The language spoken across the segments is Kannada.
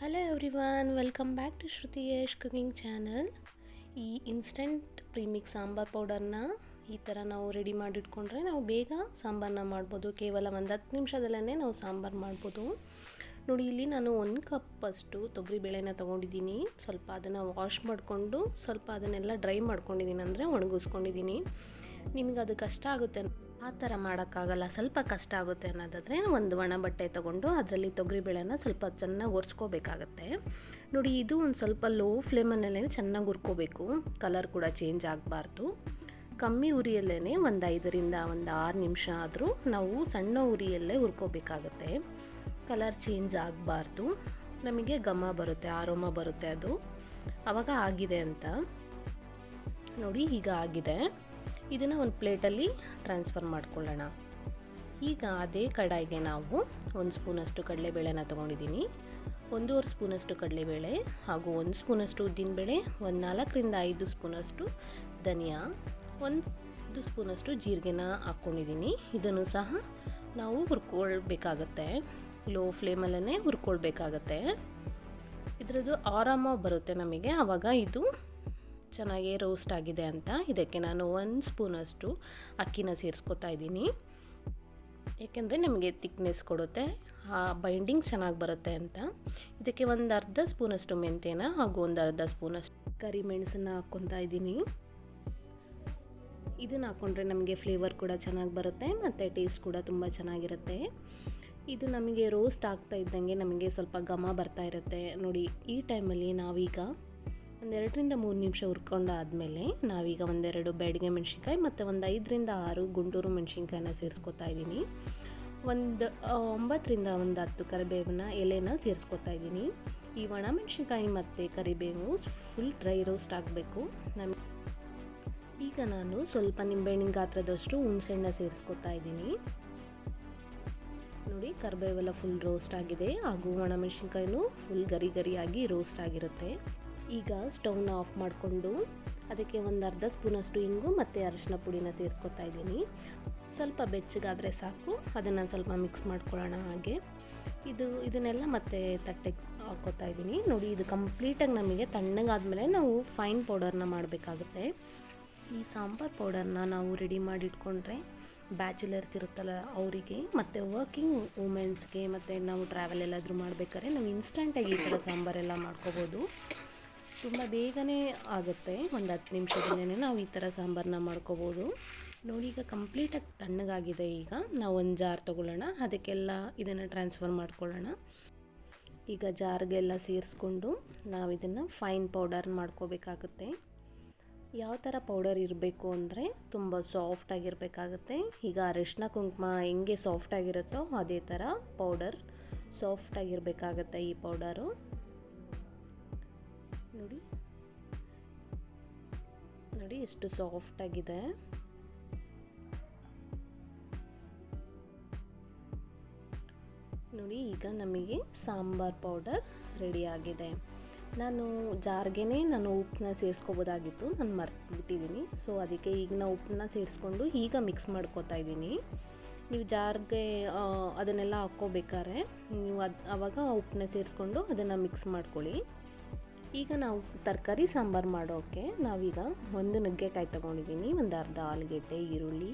Hello everyone, welcome back to Shruti Yash cooking channel. ಈ ಇನ್ಸ್ಟೆಂಟ್ ಪ್ರೀಮಿಕ್ಸ್ ಸಾಂಬಾರ್ ಪೌಡರ್ನ ಈ ಥರ ನಾವು ರೆಡಿ ಮಾಡಿಟ್ಕೊಂಡ್ರೆ ನಾವು ಬೇಗ ಸಾಂಬಾರನ್ನ ಮಾಡ್ಬೋದು. ಕೇವಲ ಒಂದು 10 ನಿಮಿಷದಲ್ಲೇ ನಾವು ಸಾಂಬಾರು ಮಾಡ್ಬೋದು. ನೋಡಿ, ಇಲ್ಲಿ ನಾನು 1 ಕಪ್ಪಷ್ಟು ತೊಗರಿಬೇಳೆನ ತೊಗೊಂಡಿದ್ದೀನಿ. ಸ್ವಲ್ಪ ಅದನ್ನು ವಾಶ್ ಮಾಡಿಕೊಂಡು ಸ್ವಲ್ಪ ಅದನ್ನೆಲ್ಲ ಡ್ರೈ ಮಾಡ್ಕೊಂಡಿದ್ದೀನಿ, ಅಂದರೆ ಒಣಗಿಸ್ಕೊಂಡಿದ್ದೀನಿ. ನಿಮಗೆ ಅದು ಕಷ್ಟ ಆಗುತ್ತೆ, ಆ ಥರ ಮಾಡೋಕ್ಕಾಗಲ್ಲ, ಸ್ವಲ್ಪ ಕಷ್ಟ ಆಗುತ್ತೆ ಅನ್ನೋದಾದರೆ ಒಂದು ಒಣ ಬಟ್ಟೆ ತೊಗೊಂಡು ಅದರಲ್ಲಿ ತೊಗರಿಬೇಳೆನ ಸ್ವಲ್ಪ ಚೆನ್ನಾಗಿ ಒರೆಸ್ಕೋಬೇಕಾಗತ್ತೆ. ನೋಡಿ, ಇದು ಒಂದು ಸ್ವಲ್ಪ ಲೋ ಫ್ಲೇಮಲ್ಲೇ ಚೆನ್ನಾಗಿ ಹುರ್ಕೋಬೇಕು. ಕಲರ್ ಕೂಡ ಚೇಂಜ್ ಆಗಬಾರ್ದು. ಕಮ್ಮಿ ಉರಿಯಲ್ಲೇ ಒಂದು 5ರಿಂದ 6 ನಿಮಿಷ ಆದರೂ ನಾವು ಸಣ್ಣ ಉರಿಯಲ್ಲೇ ಹುರ್ಕೋಬೇಕಾಗತ್ತೆ. ಕಲರ್ ಚೇಂಜ್ ಆಗಬಾರ್ದು, ನಮಗೆ ಘಮ ಬರುತ್ತೆ, ಆರೋಮ ಬರುತ್ತೆ, ಅದು ಆವಾಗ ಆಗಿದೆ ಅಂತ. ನೋಡಿ, ಈಗ ಆಗಿದೆ. ಇದನ್ನು ಒಂದು ಪ್ಲೇಟಲ್ಲಿ ಟ್ರಾನ್ಸ್ಫರ್ ಮಾಡ್ಕೊಳ್ಳೋಣ. ಈಗ ಅದೇ ಕಡಾಯಿಗೆ ನಾವು 1 ಸ್ಪೂನಷ್ಟು ಕಡಲೆಬೇಳೆನ ತೊಗೊಂಡಿದ್ದೀನಿ. 1.5 ಸ್ಪೂನಷ್ಟು ಕಡಲೆಬೇಳೆ ಹಾಗೂ 1 ಸ್ಪೂನಷ್ಟು ಉದ್ದಿನಬೇಳೆ, 4ರಿಂದ 5 ಸ್ಪೂನಷ್ಟು ಧನಿಯಾ, 1 ಸ್ಪೂನಷ್ಟು ಜೀರಿಗೆನ ಹಾಕ್ಕೊಂಡಿದ್ದೀನಿ. ಇದನ್ನು ಸಹ ನಾವು ಹುರ್ಕೊಳ್ಬೇಕಾಗತ್ತೆ, ಲೋ ಫ್ಲೇಮಲ್ಲೇ ಹುರ್ಕೊಳ್ಬೇಕಾಗತ್ತೆ. ಇದರದ್ದು ಆರಾಮ ಬರುತ್ತೆ ನಮಗೆ, ಆವಾಗ ಇದು ಚೆನ್ನಾಗಿ ರೋಸ್ಟ್ ಆಗಿದೆ ಅಂತ. ಇದಕ್ಕೆ ನಾನು 1 ಸ್ಪೂನಷ್ಟು ಅಕ್ಕಿನ ಸೇರಿಸ್ಕೊತಾ ಇದ್ದೀನಿ, ಏಕೆಂದರೆ ನಮಗೆ ತಿಕ್ನೆಸ್ ಕೊಡುತ್ತೆ, ಬೈಂಡಿಂಗ್ ಚೆನ್ನಾಗಿ ಬರುತ್ತೆ ಅಂತ. ಇದಕ್ಕೆ ಒಂದು ಅರ್ಧ ಸ್ಪೂನಷ್ಟು ಮೆಂತ್ಯನ ಹಾಗೂ ಒಂದು ಅರ್ಧ ಸ್ಪೂನಷ್ಟು ಕರಿಮೆಣಸನ್ನ ಹಾಕ್ಕೊತಾ ಇದ್ದೀನಿ. ಇದನ್ನು ಹಾಕ್ಕೊಂಡ್ರೆ ನಮಗೆ ಫ್ಲೇವರ್ ಕೂಡ ಚೆನ್ನಾಗಿ ಬರುತ್ತೆ ಮತ್ತು ಟೇಸ್ಟ್ ಕೂಡ ತುಂಬ ಚೆನ್ನಾಗಿರುತ್ತೆ. ಇದು ನಮಗೆ ರೋಸ್ಟ್ ಆಗ್ತಾ ಇದ್ದಂಗೆ ನಮಗೆ ಸ್ವಲ್ಪ ಘಮ ಬರ್ತಾ ಇರುತ್ತೆ. ನೋಡಿ, ಈ ಟೈಮಲ್ಲಿ ನಾವೀಗ 2ರಿಂದ 3 ನಿಮಿಷ ಹುರ್ಕೊಂಡಾದಮೇಲೆ ನಾವೀಗ 1-2 ಬ್ಯಾಡಗೆ ಮೆಣಸಿನ್ಕಾಯಿ ಮತ್ತು ಒಂದು 5ರಿಂದ 6 ಗುಂಟೂರು ಮೆಣಸಿನ್ಕಾಯಿನ ಸೇರಿಸ್ಕೊತಾ ಇದ್ದೀನಿ. 9ರಿಂದ 10 ಕರಿಬೇವಿನ ಎಲೆನ ಸೇರಿಸ್ಕೊತಾ ಇದ್ದೀನಿ. ಈ ಒಣ ಮೆಣಸಿನ್ಕಾಯಿ ಮತ್ತು ಕರಿಬೇವು ಫುಲ್ ಡ್ರೈ ರೋಸ್ಟ್ ಆಗಬೇಕು. ಈಗ ನಾನು ಸ್ವಲ್ಪ ನಿಂಬೆಹಣ್ಣಿನ ಗಾತ್ರದಷ್ಟು ಹುಣಸೆಹಣ್ಣ ಸೇರಿಸ್ಕೊತಾ ಇದ್ದೀನಿ. ನೋಡಿ, ಕರಿಬೇವೆಲ್ಲ ಫುಲ್ ರೋಸ್ಟ್ ಆಗಿದೆ ಹಾಗೂ ಒಣ ಮೆಣಸಿನ್ಕಾಯಿನೂ ಫುಲ್ ಗರಿಯಾಗಿ ರೋಸ್ಟ್ ಆಗಿರುತ್ತೆ. ಈಗ ಸ್ಟವ್ನ ಆಫ್ ಮಾಡಿಕೊಂಡು ಅದಕ್ಕೆ ಒಂದು ಅರ್ಧ ಸ್ಪೂನಷ್ಟು ಇಂಗು ಮತ್ತು ಅರಿಶಿನ ಪುಡಿನ ಸೇರಿಸ್ಕೊತಾ ಇದ್ದೀನಿ. ಸ್ವಲ್ಪ ಬೆಚ್ಚಗಾದರೆ ಸಾಕು, ಅದನ್ನು ಸ್ವಲ್ಪ ಮಿಕ್ಸ್ ಮಾಡ್ಕೊಳ್ಳೋಣ. ಹಾಗೆ ಇದನ್ನೆಲ್ಲ ಮತ್ತೆ ತಟ್ಟೆಗೆ ಹಾಕ್ಕೋತಾ ಇದ್ದೀನಿ. ನೋಡಿ, ಇದು ಕಂಪ್ಲೀಟಾಗಿ ನಮಗೆ ತಣ್ಣಗಾದ್ಮೇಲೆ ನಾವು ಫೈನ್ ಪೌಡರ್ನ ಮಾಡಬೇಕಾಗುತ್ತೆ. ಈ ಸಾಂಬಾರ್ ಪೌಡರ್ನ ನಾವು ರೆಡಿ ಮಾಡಿಟ್ಕೊಂಡ್ರೆ ಬ್ಯಾಚುಲರ್ಸ್ ಇರುತ್ತಲ್ಲ ಅವರಿಗೆ ಮತ್ತು ವರ್ಕಿಂಗ್ ವುಮೆನ್ಸ್ಗೆ ಮತ್ತು ನಾವು ಟ್ರಾವೆಲ್ ಎಲ್ಲಾದರೂ ಮಾಡಬೇಕಾದ್ರೆ ನಾವು ಇನ್ಸ್ಟಂಟಾಗಿ ಈ ಥರ ಸಾಂಬಾರೆಲ್ಲ ಮಾಡ್ಕೋಬೋದು. ತುಂಬ ಬೇಗನೆ ಆಗುತ್ತೆ, ಒಂದು 10 ನಿಮಿಷದಲ್ಲೇ ನಾವು ಈ ಥರ ಸಾಂಬಾರನ್ನ ಮಾಡ್ಕೋಬೋದು. ನೋಡಿ, ಈಗ ಕಂಪ್ಲೀಟಾಗಿ ತಣ್ಣಗಾಗಿದೆ. ಈಗ ನಾವು ಒಂದು ಜಾರ್ ತೊಗೊಳ್ಳೋಣ, ಅದಕ್ಕೆಲ್ಲ ಇದನ್ನು ಟ್ರಾನ್ಸ್ಫರ್ ಮಾಡ್ಕೊಳ್ಳೋಣ. ಈಗ ಜಾರ್ಗೆಲ್ಲ ಸೇರಿಸ್ಕೊಂಡು ನಾವು ಇದನ್ನು ಫೈನ್ ಪೌಡರ್ ಮಾಡ್ಕೋಬೇಕಾಗುತ್ತೆ. ಯಾವ ಥರ ಪೌಡರ್ ಇರಬೇಕು ಅಂದರೆ ತುಂಬ ಸಾಫ್ಟಾಗಿರಬೇಕಾಗುತ್ತೆ. ಈಗ ಅರಿಶಿನ ಕುಂಕುಮ ಹೆಂಗೆ ಸಾಫ್ಟಾಗಿರುತ್ತೋ ಅದೇ ಥರ ಪೌಡರ್ ಸಾಫ್ಟಾಗಿರಬೇಕಾಗತ್ತೆ ಈ ಪೌಡರು. ನೋಡಿ ಎಷ್ಟು ಸಾಫ್ಟಾಗಿದೆ. ನೋಡಿ, ಈಗ ನಮಗೆ ಸಾಂಬಾರ್ ಪೌಡರ್ ರೆಡಿಯಾಗಿದೆ. ನಾನು ನಾನು ಉಪ್ಪನ್ನ ಸೇರಿಸ್ಕೋಬೋದಾಗಿತ್ತು, ನಾನು ಮರ್ತ್ಬಿಟ್ಟಿದ್ದೀನಿ. ಸೊ ಅದಕ್ಕೆ ಈಗ ನಾವು ಉಪ್ಪನ್ನ ಸೇರಿಸ್ಕೊಂಡು ಈಗ ಮಿಕ್ಸ್ ಮಾಡ್ಕೋತಾ ಇದ್ದೀನಿ. ನೀವು ಜಾರ್ಗೆ ಅದನ್ನೆಲ್ಲ ಹಾಕ್ಕೋಬೇಕಾದ್ರೆ ನೀವು ಆವಾಗ ಉಪ್ಪನ್ನ ಸೇರಿಸ್ಕೊಂಡು ಅದನ್ನು ಮಿಕ್ಸ್ ಮಾಡ್ಕೊಳ್ಳಿ. ಈಗ ನಾವು ತರಕಾರಿ ಸಾಂಬಾರು ಮಾಡೋಕ್ಕೆ ನಾವೀಗ 1 ನುಗ್ಗೆಕಾಯಿ ತೊಗೊಂಡಿದ್ದೀನಿ, ಒಂದು ಅರ್ಧ ಆಲೂಗೆಡ್ಡೆ, ಈರುಳ್ಳಿ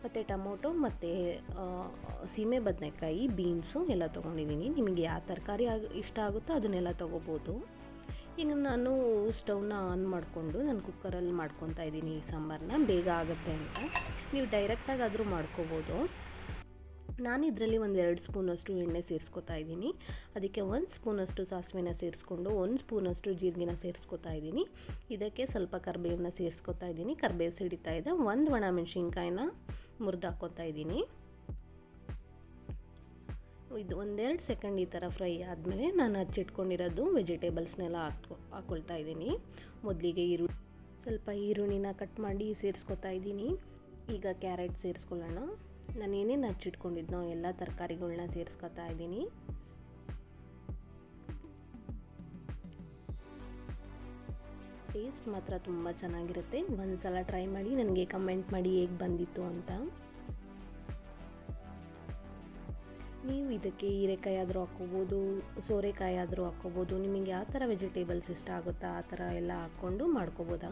ಮತ್ತು ಟೊಮೊಟೊ ಮತ್ತು ಸೀಮೆ ಬದನೆಕಾಯಿ, ಬೀನ್ಸು ಎಲ್ಲ ತೊಗೊಂಡಿದ್ದೀನಿ. ನಿಮಗೆ ಯಾವ ತರಕಾರಿ ಇಷ್ಟ ಆಗುತ್ತೋ ಅದನ್ನೆಲ್ಲ ತೊಗೋಬೋದು. ಈಗ ನಾನು ಸ್ಟವ್ನ ಆನ್ ಮಾಡಿಕೊಂಡು ನಾನು ಕುಕ್ಕರಲ್ಲಿ ಮಾಡ್ಕೊತಾ ಇದ್ದೀನಿ. ಈ ಸಾಂಬಾರನ್ನ ಬೇಗ ಆಗುತ್ತೆ ಅಂತ ನೀವು ಡೈರೆಕ್ಟಾಗಿ ಆದರೂ ಮಾಡ್ಕೋಬೋದು. ನಾನು ಇದರಲ್ಲಿ 1-2 ಸ್ಪೂನಷ್ಟು ಎಣ್ಣೆ ಸೇರಿಸ್ಕೊತಾ ಇದ್ದೀನಿ. ಅದಕ್ಕೆ 1 ಸ್ಪೂನಷ್ಟು ಸಾಸಿವೆನ ಸೇರಿಸ್ಕೊಂಡು 1 ಸ್ಪೂನಷ್ಟು ಜೀರಿಗೆನ ಸೇರಿಸ್ಕೊತಾ ಇದ್ದೀನಿ. ಇದಕ್ಕೆ ಸ್ವಲ್ಪ ಕರಿಬೇವನ್ನ ಸೇರಿಸ್ಕೊತಾ ಇದ್ದೀನಿ. ಕರಿಬೇವು ಸಿಡಿತಾ ಇದೆ. 1 ಒಣ ಮೆಣಸಿನ್ಕಾಯಿನ ಮುರಿದು ಹಾಕ್ಕೊತಾ ಇದ್ದೀನಿ. ಇದು 1-2 ಸೆಕೆಂಡ್ ಈ ಥರ ಫ್ರೈ ಆದಮೇಲೆ ನಾನು ಹಚ್ಚಿಟ್ಕೊಂಡಿರೋದು ವೆಜಿಟೇಬಲ್ಸ್ನೆಲ್ಲ ಹಾಕ್ಕೊಳ್ತಾ ಇದ್ದೀನಿ. ಮೊದಲಿಗೆ ಸ್ವಲ್ಪ ಈರುಳ್ಳಿನ ಕಟ್ ಮಾಡಿ ಸೇರಿಸ್ಕೊತಾ ಇದ್ದೀನಿ. ಈಗ ಕ್ಯಾರೆಟ್ ಸೇರಿಸ್ಕೊಳ್ಳೋಣ. ನಾನು ಏನೇನು ಹಚ್ಚಿಟ್ಕೊಂಡಿದ್ನೋ ಎಲ್ಲ ತರಕಾರಿಗಳನ್ನ ಸೇರಿಸ್ಕೊತಾ ಇದ್ದೀನಿ. ಟೇಸ್ಟ್ ಮಾತ್ರ ತುಂಬ ಚೆನ್ನಾಗಿರುತ್ತೆ. ಒಂದು ಸಲ ಟ್ರೈ ಮಾಡಿ ನನಗೆ ಕಮೆಂಟ್ ಮಾಡಿ ಹೇಗೆ ಬಂದಿತ್ತು ಅಂತ. ನೀವು ಇದಕ್ಕೆ ಹೀರೆಕಾಯಿ ಆದರೂ ಹಾಕ್ಕೋಬೋದು, ಸೋರೆಕಾಯಿ ಆದರೂ ಹಾಕ್ಕೋಬೋದು. ನಿಮಗೆ ಯಾವ ಥರ ವೆಜಿಟೇಬಲ್ಸ್ ಇಷ್ಟ ಆಗುತ್ತಾ ಆ ಥರ ಎಲ್ಲ ಹಾಕ್ಕೊಂಡು ಮಾಡ್ಕೋಬೋದಾ.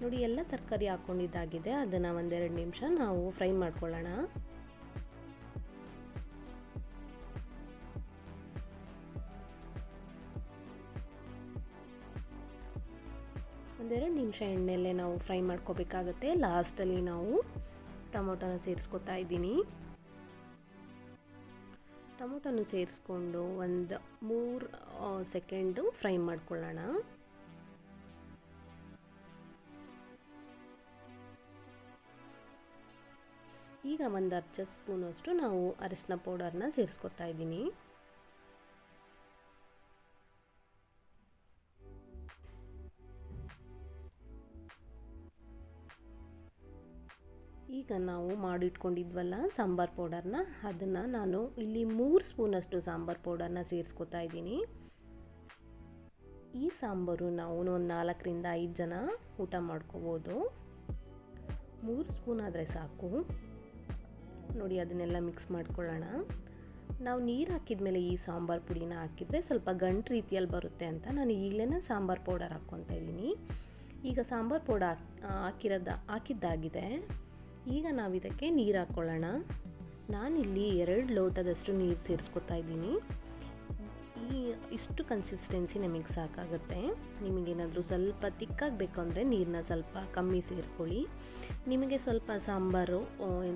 ನೋಡಿ ಎಲ್ಲ ತರಕಾರಿ ಹಾಕ್ಕೊಂಡಿದ್ದಾಗಿದೆ. ಅದನ್ನು ಒಂದೆರಡು ನಿಮಿಷ ನಾವು ಫ್ರೈ ಮಾಡ್ಕೊಳ್ಳೋಣ. ಒಂದೆರಡು ನಿಮಿಷ ಎಣ್ಣೆಯಲ್ಲೇ ನಾವು ಫ್ರೈ ಮಾಡ್ಕೋಬೇಕಾಗತ್ತೆ. ಲಾಸ್ಟಲ್ಲಿ ನಾವು ಟೊಮೊಟೊನ ಸೇರಿಸ್ಕೊತಾ ಇದ್ದೀನಿ. ಟೊಮೊಟೊನು ಸೇರಿಸ್ಕೊಂಡು ಒಂದು 3 ಸೆಕೆಂಡು ಫ್ರೈ ಮಾಡ್ಕೊಳ್ಳೋಣ. ಈಗ ಒಂದು ಅರ್ಧ ಸ್ಪೂನಷ್ಟು ನಾವು ಅರಿಶಿನ ಪೌಡರ್ನ ಸೇರಿಸ್ಕೊತಾ ಇದ್ದೀನಿ. ಈಗ ನಾವು ಮಾಡಿಟ್ಕೊಂಡಿದ್ವಲ್ಲ ಸಾಂಬಾರು ಪೌಡರ್ನ, ಅದನ್ನು ನಾನು ಇಲ್ಲಿ 3 ಸ್ಪೂನಷ್ಟು ಸಾಂಬಾರು ಪೌಡರ್ನ ಸೇರಿಸ್ಕೊತಾ ಇದ್ದೀನಿ. ಈ ಸಾಂಬಾರು ನಾವು ಒಂದು 4ರಿಂದ 5 ಜನ ಊಟ ಮಾಡ್ಕೋಬೋದು. 3 ಸ್ಪೂನ್ ಆದರೆ ಸಾಕು. ನೋಡಿ ಅದನ್ನೆಲ್ಲ ಮಿಕ್ಸ್ ಮಾಡ್ಕೊಳ್ಳೋಣ. ನಾವು ನೀರು ಹಾಕಿದ ಮೇಲೆ ಈ ಸಾಂಬಾರು ಪುಡಿನ ಹಾಕಿದರೆ ಸ್ವಲ್ಪ ಗಂಟು ರೀತಿಯಲ್ಲಿ ಬರುತ್ತೆ ಅಂತ ನಾನು ಈಗಲೇ ಸಾಂಬಾರು ಪೌಡರ್ ಹಾಕ್ಕೊತಾ ಇದ್ದೀನಿ. ಈಗ ಸಾಂಬಾರು ಪೌಡರ್ ಹಾಕಿದ್ದಾಗಿದೆ. ಈಗ ನಾವು ಇದಕ್ಕೆ ನೀರು ಹಾಕ್ಕೊಳ್ಳೋಣ. ನಾನಿಲ್ಲಿ 2 ಲೋಟದಷ್ಟು ನೀರು ಸೇರಿಸ್ಕೊತಾ ಇದ್ದೀನಿ. ಇಷ್ಟು ಕನ್ಸಿಸ್ಟೆನ್ಸಿ ನಮಗೆ ಸಾಕಾಗುತ್ತೆ. ನಿಮಗೇನಾದರೂ ಸ್ವಲ್ಪ ತಿಕ್ಕಾಗಬೇಕು ಅಂದರೆ ನೀರನ್ನ ಸ್ವಲ್ಪ ಕಮ್ಮಿ ಸೇರಿಸ್ಕೊಳ್ಳಿ. ನಿಮಗೆ ಸ್ವಲ್ಪ ಸಾಂಬಾರು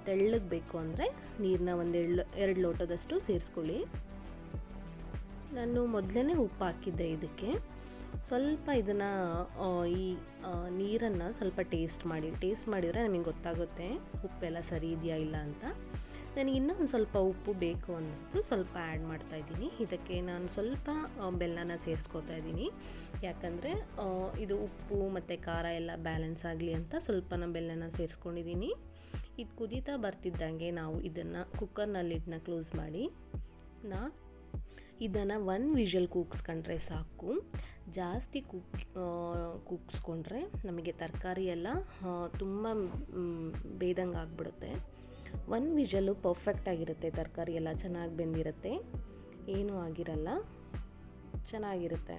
ತೆಳ್ಳಗೆ ಬೇಕು ಅಂದರೆ ನೀರನ್ನ 2 ಲೋಟದಷ್ಟು ಸೇರಿಸ್ಕೊಳ್ಳಿ. ನಾನು ಮೊದಲೇ ಉಪ್ಪು ಹಾಕಿದ್ದೆ ಇದಕ್ಕೆ. ಸ್ವಲ್ಪ ಇದನ್ನು ಈ ನೀರನ್ನು ಸ್ವಲ್ಪ ಟೇಸ್ಟ್ ಮಾಡಿದರೆ ನಮಗೆ ಗೊತ್ತಾಗುತ್ತೆ ಉಪ್ಪೆಲ್ಲ ಸರಿ ಇದೆಯಾ ಇಲ್ಲ ಅಂತ. ನನಗೆ ಇನ್ನೊಂದು ಸ್ವಲ್ಪ ಉಪ್ಪು ಬೇಕು ಅನ್ನಿಸ್ತು, ಸ್ವಲ್ಪ ಆ್ಯಡ್ ಮಾಡ್ತಾಯಿದ್ದೀನಿ. ಇದಕ್ಕೆ ನಾನು ಸ್ವಲ್ಪ ಬೆಲ್ಲನ ಸೇರಿಸ್ಕೊತಾ ಇದ್ದೀನಿ. ಯಾಕಂದರೆ ಇದು ಉಪ್ಪು ಮತ್ತು ಖಾರ ಎಲ್ಲ ಬ್ಯಾಲೆನ್ಸ್ ಆಗಲಿ ಅಂತ ಸ್ವಲ್ಪ ಬೆಲ್ಲನ ಸೇರಿಸ್ಕೊಂಡಿದ್ದೀನಿ. ಇದು ಕುದೀತಾ ಬರ್ತಿದ್ದಂಗೆ ನಾವು ಇದನ್ನು ಕುಕ್ಕರ್ನ ಲಿಡ್ನ ಕ್ಲೋಸ್ ಮಾಡಿ ಇದನ್ನು 1 ವಿಷಲ್ ಕೂಗಿಸ್ಕೊಂಡ್ರೆ ಸಾಕು. ಜಾಸ್ತಿ ಕೂಗಿಸ್ಕೊಂಡ್ರೆ ನಮಗೆ ತರಕಾರಿ ಎಲ್ಲ ತುಂಬ ಬೇದಂಗೆ ಆಗಿಬಿಡುತ್ತೆ. 1 ವಿಷಲು ಪರ್ಫೆಕ್ಟಾಗಿರುತ್ತೆ. ತರಕಾರಿ ಎಲ್ಲ ಚೆನ್ನಾಗಿ ಬೆಂದಿರುತ್ತೆ, ಏನೂ ಆಗಿರಲ್ಲ, ಚೆನ್ನಾಗಿರುತ್ತೆ.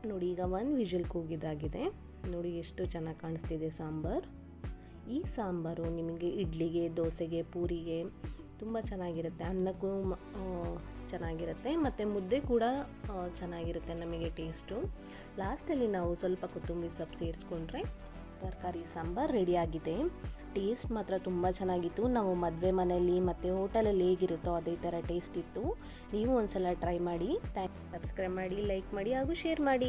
ನೋಡಿ ಈಗ 1 ವಿಷಲ್ ಕೂಗಿದಾಗಿದೆ. ನೋಡಿ ಎಷ್ಟು ಚೆನ್ನಾಗಿ ಕಾಣಿಸ್ತಿದೆ ಸಾಂಬಾರು. ಈ ಸಾಂಬಾರು ನಿಮಗೆ ಇಡ್ಲಿಗೆ, ದೋಸೆಗೆ, ಪೂರಿಗೆ ತುಂಬ ಚೆನ್ನಾಗಿರುತ್ತೆ. ಅನ್ನಕ್ಕೂ ಚೆನ್ನಾಗಿರುತ್ತೆ ಮತ್ತು ಮುದ್ದೆ ಕೂಡ ಚೆನ್ನಾಗಿರುತ್ತೆ ನಮಗೆ ಟೇಸ್ಟು. ಲಾಸ್ಟಲ್ಲಿ ನಾವು ಸ್ವಲ್ಪ ಕೊತ್ತಂಬರಿ ಸೊಪ್ಪು ಸೇರಿಸ್ಕೊಂಡ್ರೆ ತರಕಾರಿ ಸಾಂಬಾರು ರೆಡಿಯಾಗಿದೆ. ಟೇಸ್ಟ್ ಮಾತ್ರ ತುಂಬ ಚೆನ್ನಾಗಿತ್ತು. ನಾವು ಮದುವೆ ಮನೆಯಲ್ಲಿ ಮತ್ತು ಹೋಟೆಲಲ್ಲಿ ಹೇಗಿರುತ್ತೋ ಅದೇ ಥರ ಟೇಸ್ಟ್ ಇತ್ತು. ನೀವು ಒಂದ್ಸಲ ಟ್ರೈ ಮಾಡಿ. ಸಬ್ಸ್ಕ್ರೈಬ್ ಮಾಡಿ, ಲೈಕ್ ಮಾಡಿ ಹಾಗೂ ಶೇರ್ ಮಾಡಿ.